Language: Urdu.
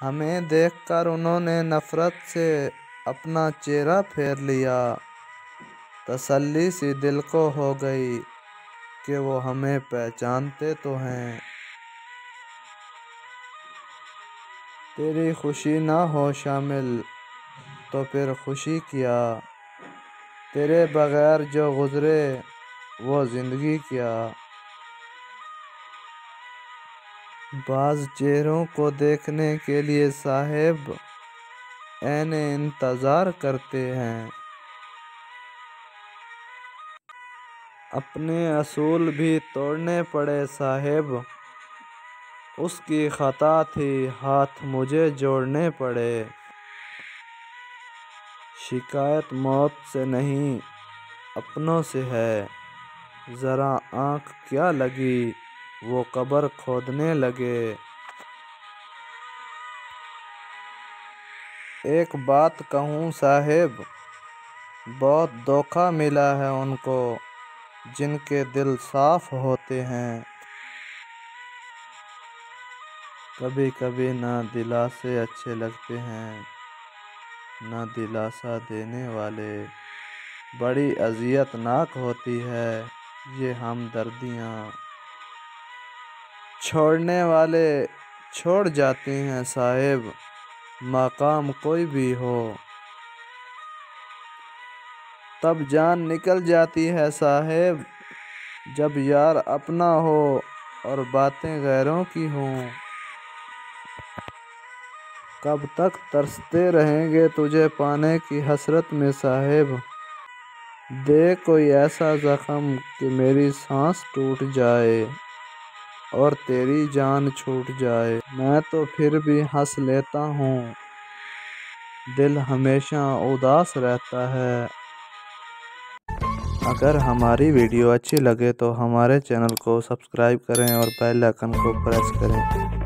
ہمیں دیکھ کر انہوں نے نفرت سے اپنا چہرہ پھیر لیا۔ تسلی سی دل کو ہو گئی کہ وہ ہمیں پہچانتے تو ہیں۔ تیری خوشی نہ ہو شامل تو پھر خوشی کیا، تیرے بغیر جو گزرے وہ زندگی کیا۔ بعض چہروں کو دیکھنے کے لیے صاحب عین انتظار کرتے ہیں۔ اپنے اصول بھی توڑنے پڑے صاحب، اس کی خطا تھی ہاتھ مجھے جوڑنے پڑے۔ شکایت موت سے نہیں اپنوں سے ہے، ذرا آنکھ کیا لگی وہ قبر کھودنے لگے۔ ایک بات کہوں صاحب، بہت دھوکہ ملا ہے ان کو جن کے دل صاف ہوتے ہیں۔ کبھی کبھی نہ دلاسے اچھے لگتے ہیں، نہ دلاسا دینے والے۔ بڑی اذیت ناک ہوتی ہے یہ ہمدردیاں، چھوڑنے والے چھوڑ جاتے ہیں صاحب مقام کوئی بھی ہو۔ تب جان نکل جاتی ہے صاحب جب یار اپنا ہو اور باتیں غیروں کی ہوں۔ کب تک ترستے رہیں گے تجھے پانے کی حسرت میں صاحب، دے کوئی ایسا زخم کہ میری سانس ٹوٹ جائے اور تیری جان چھوٹ جائے۔ میں تو پھر بھی ہنس لیتا ہوں، دل ہمیشہ اداس رہتا ہے۔ اگر ہماری ویڈیو اچھی لگے تو ہمارے چینل کو سبسکرائب کریں اور بیل آئیکن کو پریس کریں۔